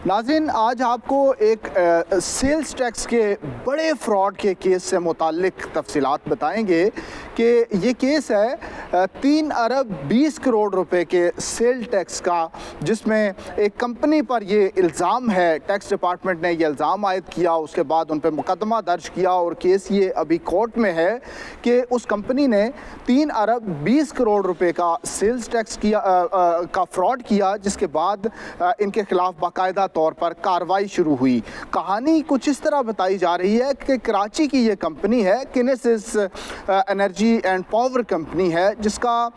ناظرین، آج آپ کو ایک سیلز ٹیکس کے بڑے فراڈ کے کیس سے متعلق تفصیلات بتائیں گے کہ یہ کیس ہے 3 ارب 20 کروڑ روپے کے سیل ٹیکس کا، جس میں ایک کمپنی پر یہ الزام ہے، ٹیکس ڈپارٹمنٹ نے یہ الزام عائد کیا، اس کے بعد ان پہ مقدمہ درج کیا اور کیس یہ ابھی کورٹ میں ہے کہ اس کمپنی نے 3 ارب 20 کروڑ روپے کا سیلز ٹیکس کا فراڈ کیا، جس کے بعد ان کے خلاف باقاعدہ طور پر کارروائی شروع ہوئی۔ کہانی کچھ اس طرح بتائی جا رہی ہے کہ کراچی کی یہ کمپنی ہے، کینیسس انرجی اینڈ پاور کمپنی ہے، جس کا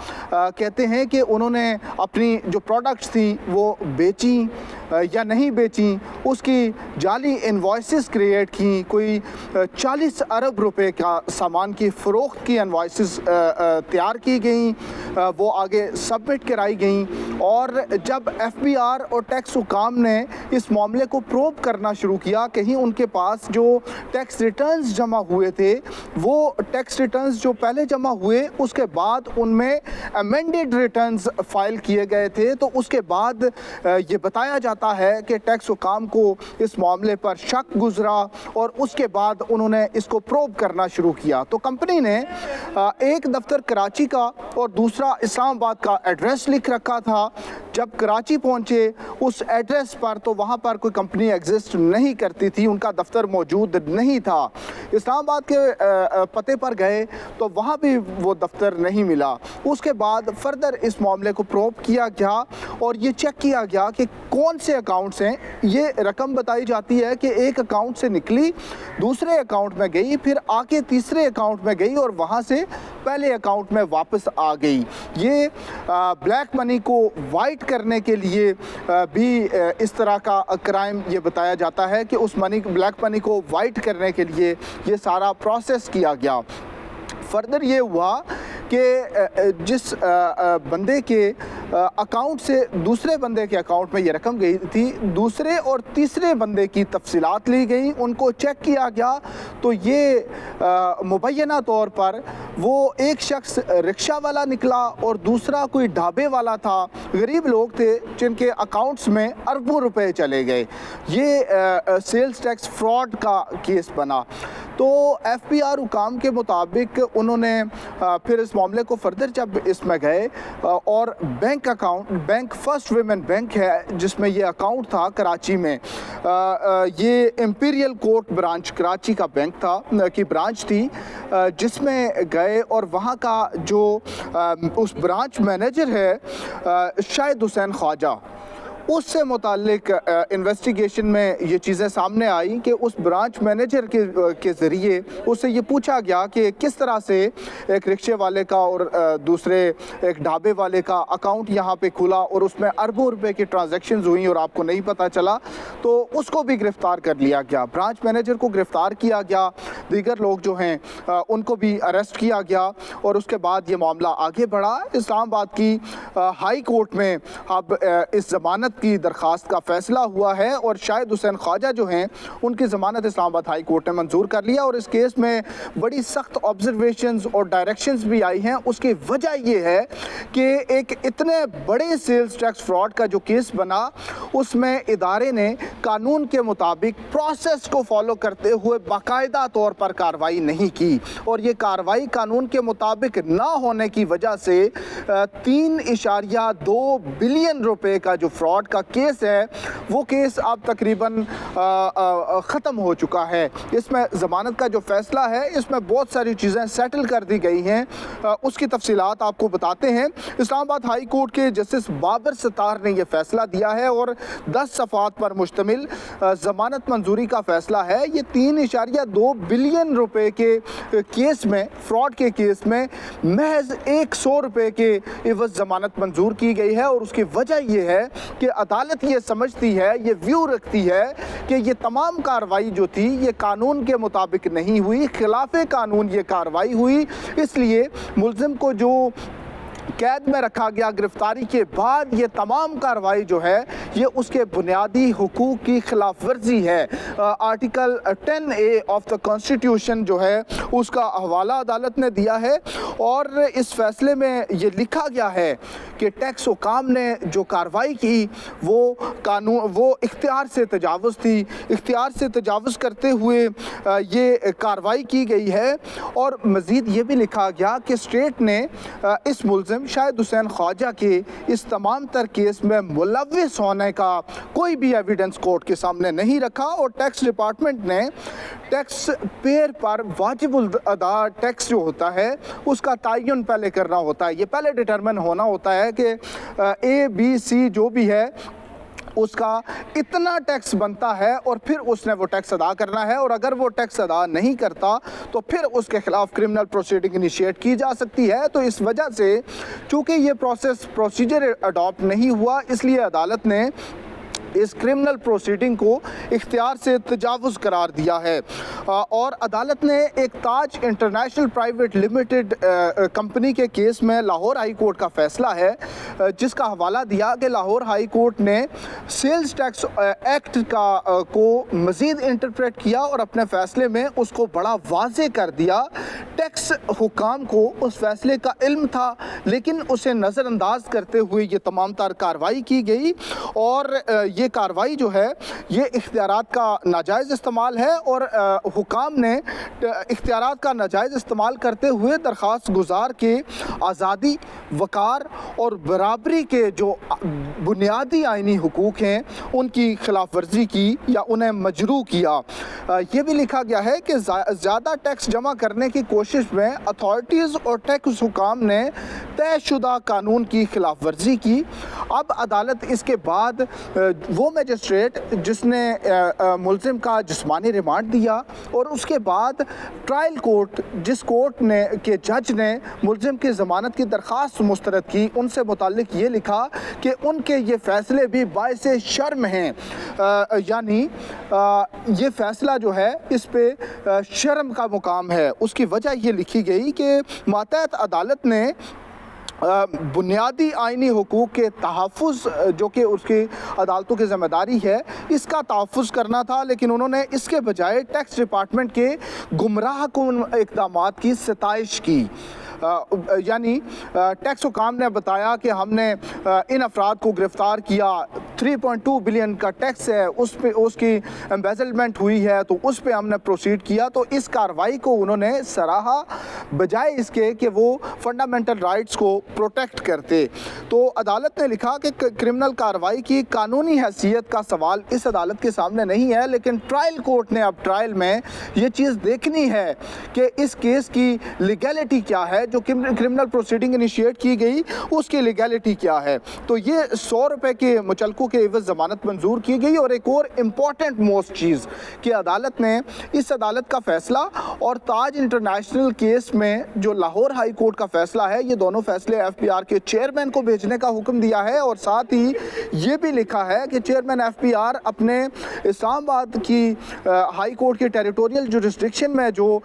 کہتے ہیں کہ انہوں نے اپنی جو پروڈکٹس تھیں وہ بیچیں یا نہیں بیچیں، اس کی جعلی انوائسز کریٹ کی، کوئی 40 ارب روپے کا سامان کی فروخت کی انوائسز تیار کی گئیں، وہ آگے سبمٹ کرائی گئیں، اور جب ایف بی آر اور ٹیکس حکام نے اس معاملے کو پروب کرنا شروع کیا، کہیں ان کے پاس جو ٹیکس ریٹرنز جمع ہوئے تھے، وہ ٹیکس ریٹرنز جو پہلے جمع ہوئے اس کے بعد ان میں امینڈڈ ریٹرنز فائل کیے گئے تھے، تو اس کے بعد یہ بتایا جاتا ہے کہ ٹیکس حکام کو اس معاملے پر شک گزرا اور اس کے بعد انہوں نے اس کو پروب کرنا شروع کیا۔ تو کمپنی نے ایک دفتر کراچی کا اور دوسرا اسلام آباد کا ایڈریس لکھ رکھا تھا۔ جب کراچی پہنچے اس ایڈریس پر تو وہاں پر کوئی کمپنی ایگزسٹ نہیں کرتی تھی، ان کا دفتر موجود نہیں تھا۔ اسلام آباد کے پتے پر گئے تو وہاں بھی وہ دفتر نہیں ملا۔ اس کے بعد فردر اس معاملے کو پروب کیا گیا اور یہ چیک کیا گیا کہ کون سے اکاؤنٹس ہیں۔ یہ رقم بتائی جاتی ہے کہ ایک اکاؤنٹ سے نکلی، دوسرے اکاؤنٹ میں گئی، پھر آ کے تیسرے اکاؤنٹ میں گئی اور وہاں سے پہلے اکاؤنٹ میں واپس آ گئی۔ یہ بلیک منی کو وائٹ کرنے کے لیے بھی اس طرح کا کرائم یہ بتایا جاتا ہے کہ اس بلیک منی کو وائٹ کرنے کے لیے یہ سارا پروسیس کیا گیا۔ فردر یہ ہوا کہ جس بندے کے اکاؤنٹ سے دوسرے بندے کے اکاؤنٹ میں یہ رقم گئی تھی، دوسرے اور تیسرے بندے کی تفصیلات لی گئیں، ان کو چیک کیا گیا تو یہ مبینہ طور پر وہ ایک شخص رکشہ والا نکلا اور دوسرا کوئی ڈھابے والا تھا، غریب لوگ تھے جن کے اکاؤنٹس میں اربوں روپے چلے گئے۔ یہ سیلز ٹیکس فراڈ کا کیس بنا۔ تو ایف بی آر حکام کے مطابق انہوں نے پھر اس معاملے کو فردر جب اس میں گئے اور بینک فرسٹ ویمن بینک ہے جس میں یہ اکاؤنٹ تھا کراچی میں، یہ امپیریل کورٹ برانچ کراچی کا بینک تھا کی برانچ تھی، جس میں گئے اور وہاں کا جو اس برانچ مینیجر ہے شاہد حسین خواجہ، اس سے متعلق انویسٹیگیشن میں یہ چیزیں سامنے آئیں کہ اس برانچ مینیجر کے ذریعے اس سے یہ پوچھا گیا کہ کس طرح سے ایک رکشے والے کا اور دوسرے ایک ڈھابے والے کا اکاؤنٹ یہاں پہ کھلا اور اس میں اربوں روپے کی ٹرانزیکشنز ہوئیں اور آپ کو نہیں پتہ چلا، تو اس کو بھی گرفتار کر لیا گیا۔ برانچ مینیجر کو گرفتار کیا گیا، دیگر لوگ جو ہیں ان کو بھی اریسٹ کیا گیا اور اس کے بعد یہ معاملہ آگے بڑھا۔ اسلام آباد کی ہائی کورٹ میں اب اس ضمانت کی درخواست کا فیصلہ ہوا ہے اور شاہد حسین خواجہ جو ہیں ان کی ضمانت اسلام آباد ہائی کورٹ نے منظور کر لیا، اور اس کیس میں بڑی سخت آبزرویشنز اور ڈائریکشنز بھی آئی ہیں۔ اس کی وجہ یہ ہے کہ ایک اتنے بڑے سیلز ٹیکس فراڈ کا جو کیس بنا، اس میں ادارے نے قانون کے مطابق پروسیس کو فالو کرتے ہوئے باقاعدہ طور پر کارروائی نہیں کی، اور یہ کارروائی قانون کے مطابق نہ ہونے کی وجہ سے 3.2 بلین روپے کا جو فراڈ کا کیس ہے وہ کیس اب تقریباً ختم ہو چکا ہے۔ اس میں ضمانت کا جو فیصلہ ہے اس میں بہت ساری چیزیں سیٹل کر دی گئی ہیں، اس کی تفصیلات آپ کو بتاتے ہیں۔ اسلام آباد ہائی کورٹ کے جسٹس بابر ستار نے یہ فیصلہ دیا ہے اور 10 صفحات پر مشتمل ضمانت منظوری کا فیصلہ ہے۔ یہ 3.2 بلین روپے کے کیس میں، فراڈ کے کیس میں محض 100 روپے کے عوض ضمانت منظور کی گئی ہے، اور اس کی وجہ یہ ہے کہ عدالت یہ سمجھتی ہے، یہ ویو رکھتی ہے کہ یہ تمام کارروائی جو تھی یہ قانون کے مطابق نہیں ہوئی، خلاف قانون یہ کارروائی ہوئی، اس لیے ملزم کو جو قید میں رکھا گیا گرفتاری کے بعد یہ تمام کارروائی جو ہے یہ اس کے بنیادی حقوق کی خلاف ورزی ہے۔ Article 10A of the constitution جو ہے اس کا حوالہ عدالت نے دیا ہے، اور اس فیصلے میں یہ لکھا گیا ہے کہ ٹیکس حکام نے جو کارروائی کی وہ اختیار سے تجاوز تھی، اختیار سے تجاوز کرتے ہوئے یہ کارروائی کی گئی ہے۔ اور مزید یہ بھی لکھا گیا کہ اسٹیٹ نے اس ملزم شاہد حسین خواجہ کے اس تمام تر کیس میں ملوث ہونے کا کوئی بھی ایویڈنس کورٹ کے سامنے نہیں رکھا، اور ٹیکس ڈپارٹمنٹ نے ٹیکس پیئر پر واجب الادا ٹیکس جو ہوتا ہے اس کا تعین پہلے کرنا ہوتا ہے۔ یہ پہلے ڈٹرمن ہونا ہوتا ہے کہ ABC جو بھی ہے اس کا اتنا ٹیکس بنتا ہے، اور پھر اس نے وہ ٹیکس ادا کرنا ہے، اور اگر وہ ٹیکس ادا نہیں کرتا تو پھر اس کے خلاف کرمنل پروسیڈنگ انیشیٹ کی جا سکتی ہے۔ تو اس وجہ سے چونکہ یہ پروسیجر اڈاپٹ نہیں ہوا، اس لیے عدالت نے اس کرمنل پروسیڈنگ کو اختیار سے تجاوز قرار دیا ہے، اور عدالت نے ایک تاج انٹرنیشنل پرائیویٹ لمیٹڈ کمپنی کے کیس میں لاہور ہائی کورٹ کا فیصلہ ہے، جس کا حوالہ دیا کہ لاہور ہائی کورٹ نے سیلز ٹیکس ایکٹ کو مزید انٹرپریٹ کیا اور اپنے فیصلے میں اس کو بڑا واضح کر دیا۔ ٹیکس حکام کو اس فیصلے کا علم تھا، لیکن اسے نظر انداز کرتے ہوئے یہ تمام تر کارروائی کی گئی، اور یہ کارروائی جو ہے یہ اختیارات کا ناجائز استعمال ہے، اور حکام نے اختیارات کا ناجائز استعمال کرتے ہوئے درخواست گزار کے آزادی، وقار اور برابری کے جو بنیادی آئینی حقوق ہیں ان کی خلاف ورزی کی یا انہیں مجروح کیا۔ یہ بھی لکھا گیا ہے کہ زیادہ ٹیکس جمع کرنے کی کوشش میں اتھارٹیز اور ٹیکس حکام نے طے شدہ قانون کی خلاف ورزی کی۔ اب عدالت اس کے بعد وہ میجسٹریٹ جس نے ملزم کا جسمانی ریمانڈ دیا، اور اس کے بعد ٹرائل کورٹ جس کورٹ نے کے جج نے ملزم کی ضمانت کی درخواست مسترد کی، ان سے متعلق یہ لکھا کہ ان کے یہ فیصلے بھی باعث شرم ہیں، یعنی یہ فیصلہ جو ہے اس پہ شرم کا مقام ہے۔ اس کی وجہ یہ لکھی گئی کہ ماتحت عدالت نے بنیادی آئینی حقوق کے تحفظ جو کہ اس کی عدالتوں کی ذمہ داری ہے، اس کا تحفظ کرنا تھا، لیکن انہوں نے اس کے بجائے ٹیکس ڈپارٹمنٹ کے گمراہ کن اقدامات کی ستائش کی۔ یعنی ٹیکس حکام نے بتایا کہ ہم نے ان افراد کو گرفتار کیا، 3.2 بلین کا ٹیکس ہے، اس پہ اس کی ایمبیزلمنٹ ہوئی ہے، تو اس پہ ہم نے پروسیڈ کیا۔ تو اس کارروائی کو انہوں نے سراہا، بجائے اس کے کہ وہ فنڈامنٹل رائٹس کو پروٹیکٹ کرتے۔ تو عدالت نے لکھا کہ کرمنل کارروائی کی قانونی حیثیت کا سوال اس عدالت کے سامنے نہیں ہے، لیکن ٹرائل کورٹ نے اب ٹرائل میں یہ چیز دیکھنی ہے کہ اس کیس کی لیگیلٹی کیا ہے، جو کرمنل پروسیڈنگ انیشیٹ کی گئی اس کی لیگیلٹی کیا ہے۔ تو یہ 100 روپے کے مچلکوں کے عوض ضمانت منظور کی گئی، اور ایک اور امپورٹنٹ موسٹ چیز کہ عدالت نے اس عدالت کا فیصلہ اور تاج انٹرنیشنل کیس میں جو لاہور ہائی کورٹ کا فیصلہ ہے، یہ دونوں فیصلے FBR کے چیئرمین کو بھیجنے کا حکم دیا ہے، اور ساتھ ہی یہ بھی لکھا ہے کہ چیئرمین FBR اپنے اسلام آباد کی ہائی کورٹ کی ٹیریٹوریل جورسڈکشن میں جو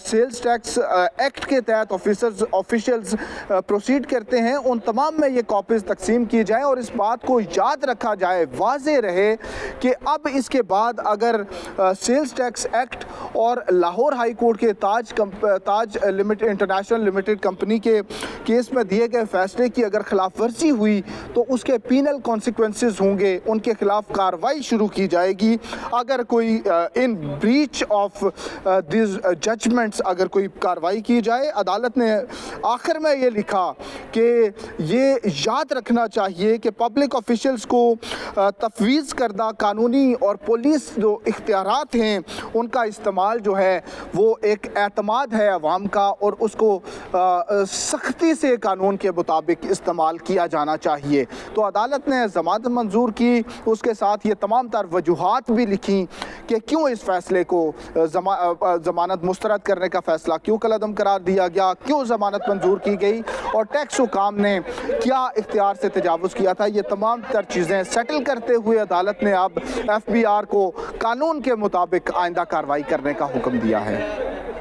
سیلز ٹیکس ایکٹ کے تحت آفیشلز پروسیڈ کرتے ہیں، ان تمام میں یہ کاپیز تقسیم کی جائیں، اور اس بات کو یاد رکھا جائے، واضح رہے کہ اب اس کے بعد اگر سیلز ٹیکس ایکٹ اور لاہور ہائی کورٹ کے تاج انٹرنیشنل لمیٹڈ کمپنی کے کیس میں دیے گئے فیصلے کی اگر خلاف ورزی ہوئی تو اس کے پینل کانسیکوینسز ہوں گے، ان کے خلاف کارروائی شروع کی جائے گی۔ اگر کوئی ان بریچ آف دیز ججمنٹس اگر کوئی کارروائی کی جائے، عدالت نے آخر میں یہ لکھا کہ یہ یاد رکھنا چاہیے کہ پبلک آفیشلز کو تفویض کردہ قانونی اور پولیس جو اختیارات ہیں ان کا استعمال جو ہے وہ ایک اعتماد ہے عوام کا، اور اس کو سختی سے قانون کے مطابق استعمال کیا جانا چاہیے۔ تو عدالت نے ضمانت منظور کی، اس کے ساتھ یہ تمام تر وجوہات بھی لکھیں کہ کیوں اس فیصلے کو ضمانت مسترد کرنے کا فیصلہ کیوں کالعدم قرار دیا گیا، کیوں ضمانت منظور کی گئی، اور ٹیکس حکام نے کیا اختیار سے تجاوز کیا تھا۔ یہ تمام تر چیزیں سیٹل کرتے ہوئے عدالت نے اب FBR کو قانون کے مطابق آئندہ کارروائی کرنے کا حکم دیا ہے۔